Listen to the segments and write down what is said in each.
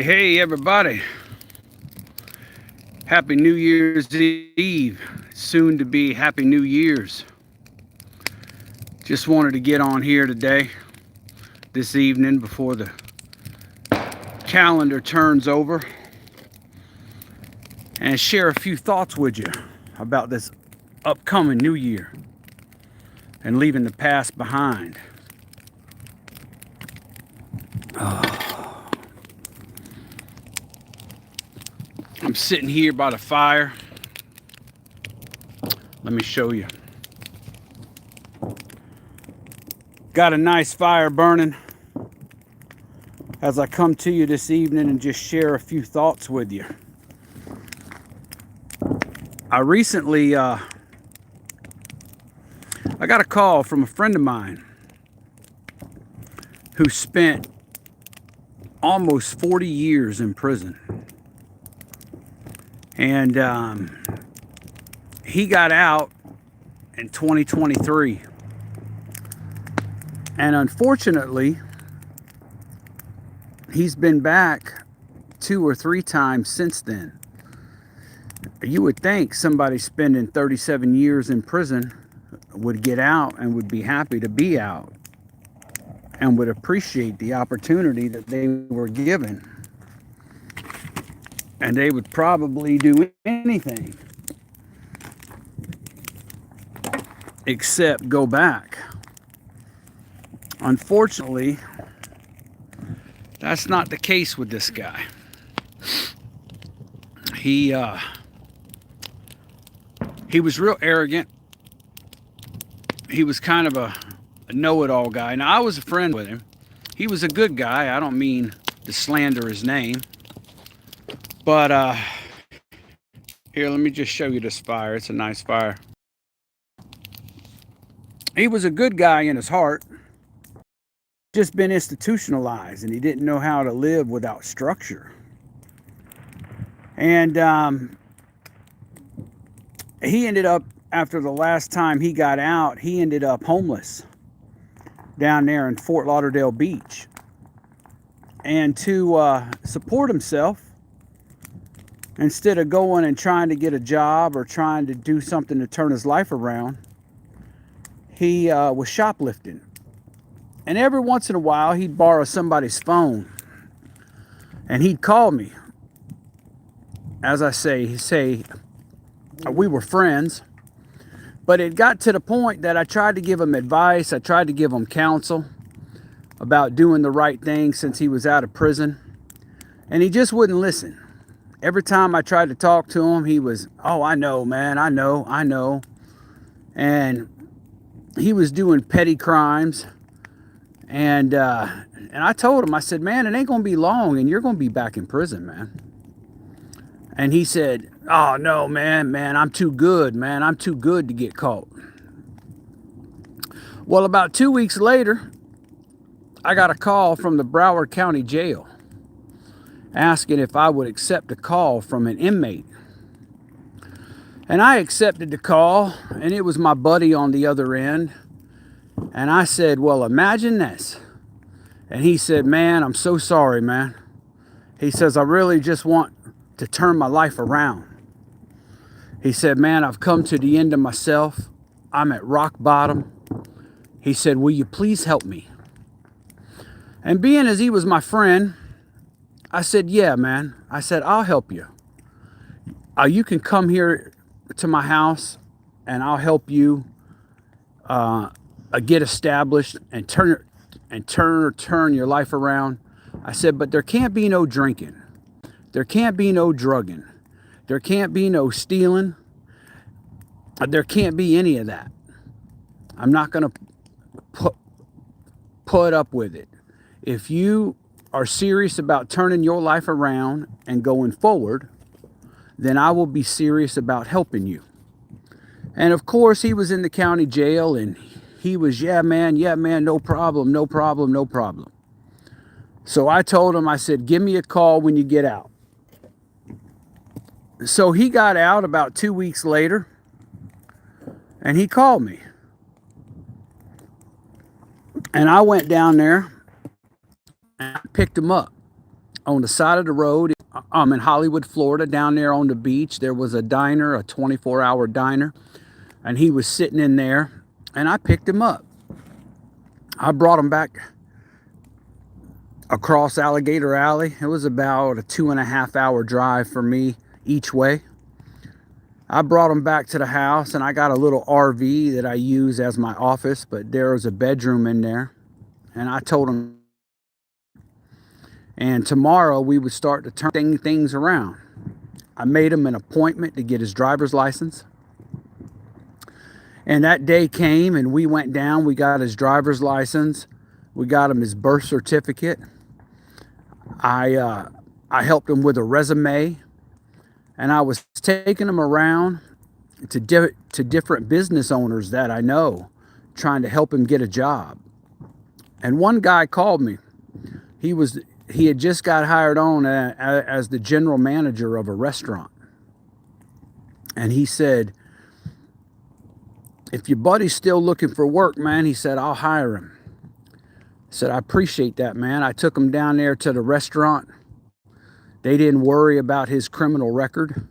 Hey, everybody. Happy New Year's Eve. Soon to be Happy New Year's. Just wanted to get on here today, this evening, before the calendar turns over, and share a few thoughts with you about this upcoming New Year and leaving the past behind. I'm sitting here by the fire. Let me show you. Got a nice fire burning as I come to you this evening and just share a few thoughts with you. I recently I got a call from a friend of mine who spent almost 40 years in prison. And he got out in 2023. And unfortunately, he's been back 2 or 3 times since then. You would think somebody spending 37 years in prison would get out and would be happy to be out and would appreciate the opportunity that they were given. And they would probably do anything except go back. Unfortunately, that's not the case with this guy. He was real arrogant. He was kind of a know-it-all guy. Now, I was a friend with him. He was a good guy. I don't mean to slander his name. But here, let me just show you this fire. It's a nice fire. He was a good guy in his heart. Just been institutionalized, and he didn't know how to live without structure. And he ended up, after the last time he got out, he ended up homeless down there in Fort Lauderdale Beach. And to support himself, instead of going and trying to get a job or trying to do something to turn his life around, he was shoplifting. And every once in a while, he'd borrow somebody's phone. And he'd call me. As I say, we were friends. But it got to the point that I tried to give him advice. I tried to give him counsel about doing the right thing since he was out of prison. And he just wouldn't listen. Every time I tried to talk to him, he was, "Oh, I know, man. I know. And he was doing petty crimes. And I told him, I said, "Man, it ain't going to be long and you're going to be back in prison, man." And he said, "Oh, no, man, I'm too good, man. I'm too good to get caught." Well, about 2 weeks later, I got a call from the Broward County Jail asking if I would accept a call from an inmate. And I accepted the call, and it was my buddy on the other end. And I said, "Well, imagine this." And he said, "Man, I'm so sorry, man." He says, "I really just want to turn my life around." He said, "Man, I've come to the end of myself. I'm at rock bottom." He said, "Will you please help me?" And being as he was my friend, I said, "Yeah, man." I said, "I'll help you. You can come here to my house and I'll help you get established and turn your life around." I said, "But there can't be no drinking. There can't be no drugging. There can't be no stealing. There can't be any of that. I'm not going to put up with it. If you are serious about turning your life around and going forward, then I will be serious about helping you." And of course, he was in the county jail and he was, yeah, man, no problem. So I told him, I said, "Give me a call when you get out." So he got out about 2 weeks later and he called me. And I went down there and I picked him up on the side of the road. I'm in Hollywood, Florida, down there on the beach. There was a diner, a 24-hour diner, and he was sitting in there, and I picked him up. I brought him back across Alligator Alley. It was about a 2.5 hour drive for me each way. I brought him back to the house, and I got a little RV that I use as my office, but there was a bedroom in there. And I told him, and tomorrow we would start to turn things around. I made him an appointment to get his driver's license. And that day came, and we went down. We got his driver's license. We got him his birth certificate. I helped him with a resume, and I was taking him around to different business owners that I know, trying to help him get a job. And one guy called me. He had just got hired on as the general manager of a restaurant. And he said, "If your buddy's still looking for work, man," he said, "I'll hire him." I said, "I appreciate that, man." I took him down there to the restaurant. They didn't worry about his criminal record.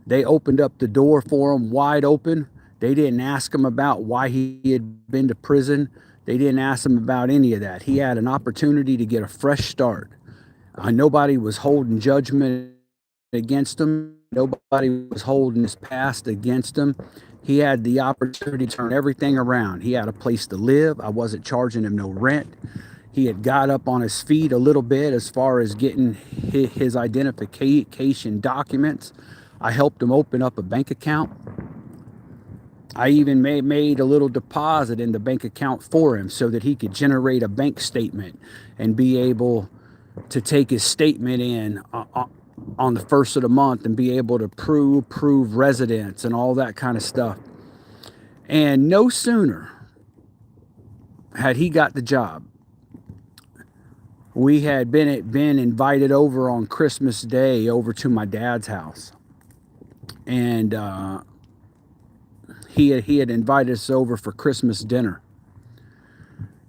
They opened up the door for him wide open. They didn't ask him about why he had been to prison. They didn't ask him about any of that. He had an opportunity to get a fresh start. Nobody was holding judgment against him. Nobody was holding his past against him. He had the opportunity to turn everything around. He had a place to live. I wasn't charging him no rent. He had got up on his feet a little bit as far as getting his identification documents. I helped him open up a bank account. I even made a little deposit in the bank account for him so that he could generate a bank statement and be able to take his statement in on the first of the month and be able to prove residence and all that kind of stuff. And no sooner had he got the job, we had been invited over on Christmas Day over to my dad's house. And he had invited us over for Christmas dinner.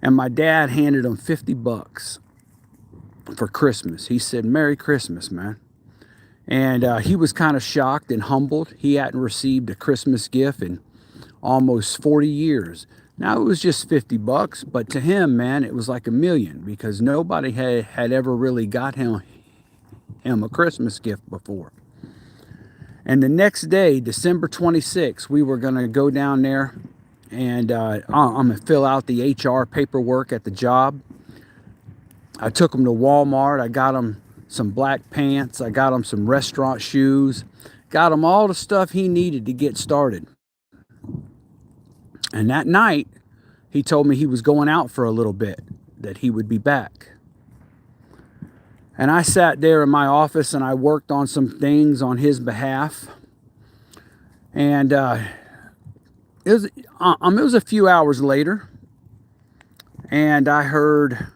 And my dad handed him $50 for Christmas. He said, "Merry Christmas, man." And he was kind of shocked and humbled. He hadn't received a Christmas gift in almost 40 years. Now, it was just $50, but to him, man, it was like $1 million, because nobody had ever really got him a Christmas gift before. And the next day, December 26th, we were going to go down there, and I'm going to fill out the HR paperwork at the job. I took him to Walmart. I got him some black pants. I got him some restaurant shoes. Got him all the stuff he needed to get started. And that night, he told me he was going out for a little bit, that he would be back. And I sat there in my office and I worked on some things on his behalf. And it was a few hours later, and I heard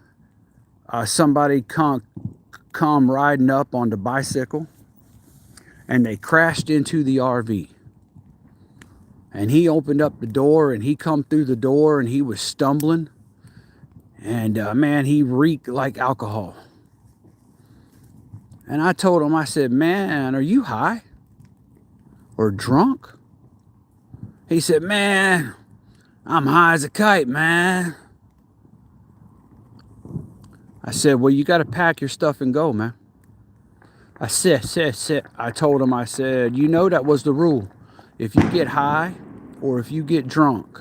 somebody come riding up on the bicycle, and they crashed into the RV. And he opened up the door, and he come through the door, and he was stumbling. And man, he reeked like alcohol. And I told him, I said, "Man, are you high or drunk?" He said, "Man, I'm high as a kite, man." I said, "Well, you got to pack your stuff and go, man." I said, I told him, I said, "You know that was the rule. If you get high or if you get drunk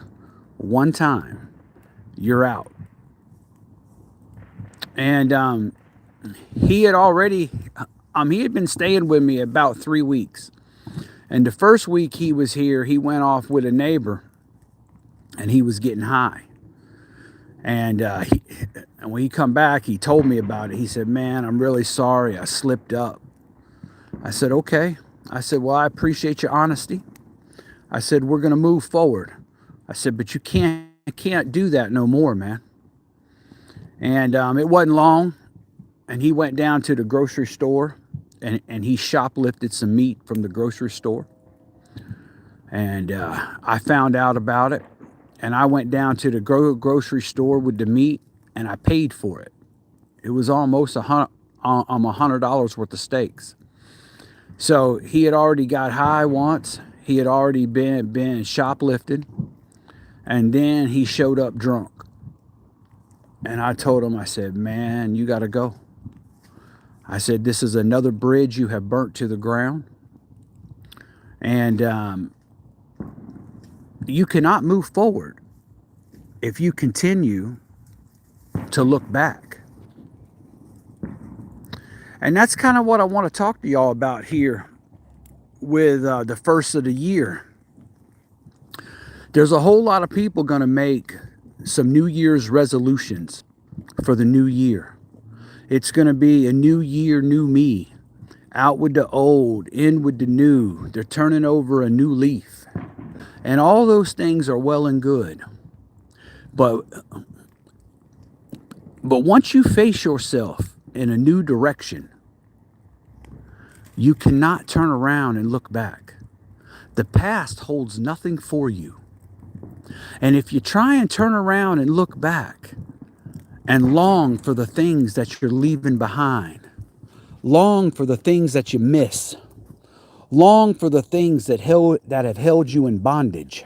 one time, you're out." And he had already, he had been staying with me about 3 weeks. And the first week he was here, he went off with a neighbor, and he was getting high. And when he come back, he told me about it. He said, "Man, I'm really sorry. I slipped up." I said, "Okay." I said, "Well, I appreciate your honesty." I said, "We're going to move forward." I said, "But you can't do that no more, man." And it wasn't long, and he went down to the grocery store, and he shoplifted some meat from the grocery store. And I found out about it, and I went down to the grocery store with the meat, and I paid for it. It was almost on $100 worth of steaks. So he had already got high once. He had already been shoplifted, and then he showed up drunk. And I told him, I said, man, you got to go. I said, this is another bridge you have burnt to the ground. And you cannot move forward if you continue to look back. And that's kind of what I want to talk to y'all about here with the first of the year. There's a whole lot of people going to make some New Year's resolutions for the new year. It's going to be a new year, new me. Out with the old, in with the new. They're turning over a new leaf. And all those things are well and good. But once you face yourself in a new direction, you cannot turn around and look back. The past holds nothing for you. And if you try and turn around and look back and long for the things that you're leaving behind, long for the things that you miss, long for the things that have held you in bondage,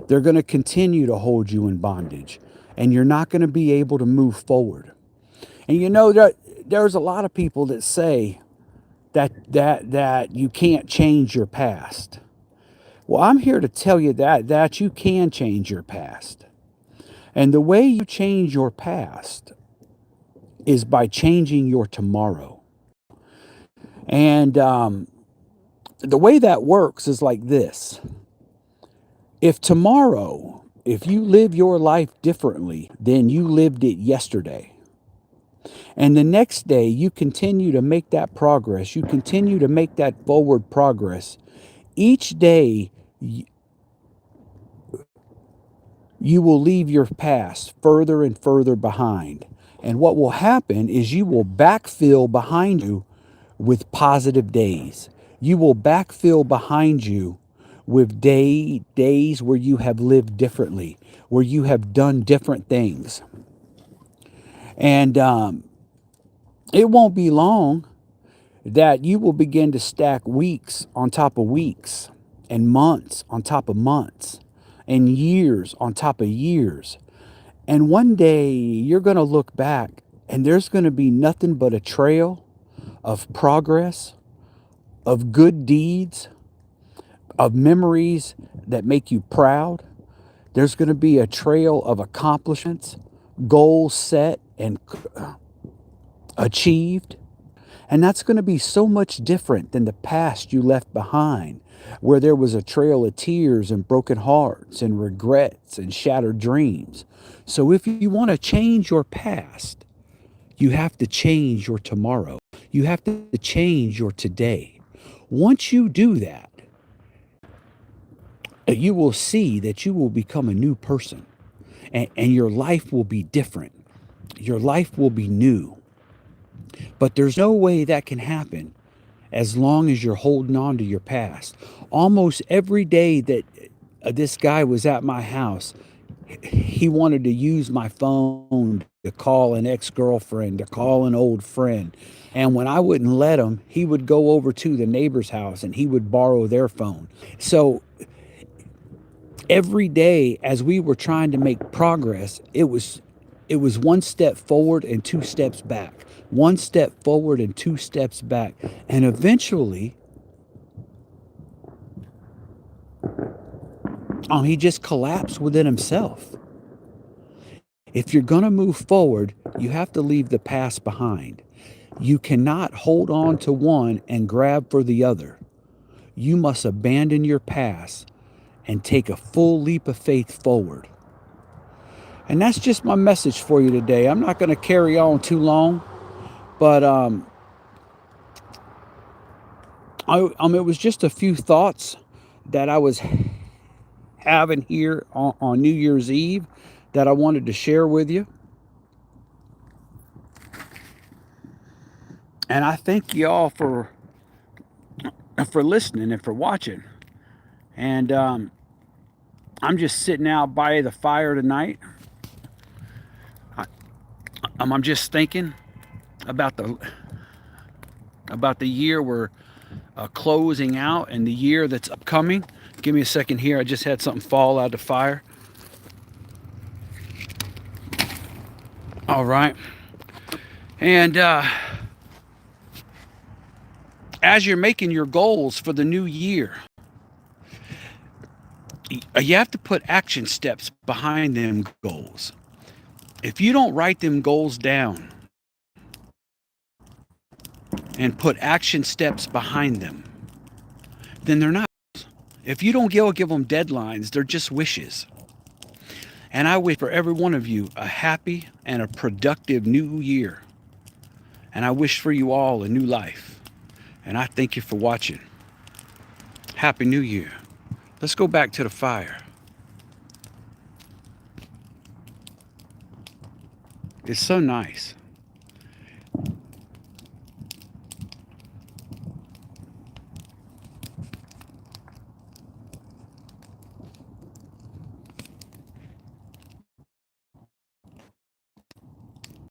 they're going to continue to hold you in bondage, and you're not going to be able to move forward. And you know, there's a lot of people that say that you can't change your past. Well, I'm here to tell you that you can change your past. And the way you change your past is by changing your tomorrow. And the way that works is like this. If tomorrow, if you live your life differently than you lived it yesterday, and the next day you continue to make that progress, you continue to make that forward progress, each day you will leave your past further and further behind. And what will happen is you will backfill behind you with positive days. You will backfill behind you with days where you have lived differently, where you have done different things. And it won't be long that you will begin to stack weeks on top of weeks, and months on top of months, and years on top of years. And one day you're going to look back and there's going to be nothing but a trail of progress, of good deeds, of memories that make you proud. There's going to be a trail of accomplishments, goals set and achieved. And that's going to be so much different than the past you left behind, where there was a trail of tears and broken hearts and regrets and shattered dreams. So if you want to change your past, you have to change your tomorrow. You have to change your today. Once you do that, you will see that you will become a new person, and your life will be different. Your life will be new. But there's no way that can happen as long as you're holding on to your past. Almost every day that this guy was at my house, he wanted to use my phone to call an ex-girlfriend, to call an old friend. And when I wouldn't let him, he would go over to the neighbor's house and he would borrow their phone. So every day as we were trying to make progress, it was one step forward and two steps back. One step forward and two steps back. And eventually, he just collapsed within himself. If you're going to move forward, you have to leave the past behind. You cannot hold on to one and grab for the other. You must abandon your past and take a full leap of faith forward. And that's just my message for you today. I'm not going to carry on too long, but it was just a few thoughts that I was having here on New Year's Eve that I wanted to share with you. And I thank you all for listening and for watching. And I'm just sitting out by the fire tonight. I'm just thinking about the year we're closing out and the year that's upcoming. Give me a second here. I just had something fall out of the fire. All right. And as you're making your goals for the new year, you have to put action steps behind them goals. If you don't write them goals down and put action steps behind them, then they're not. If you don't give them deadlines, they're just wishes. And I wish for every one of you a happy and a productive new year. And I wish for you all a new life. And I thank you for watching. Happy New Year. Let's go back to the fire. It's so nice.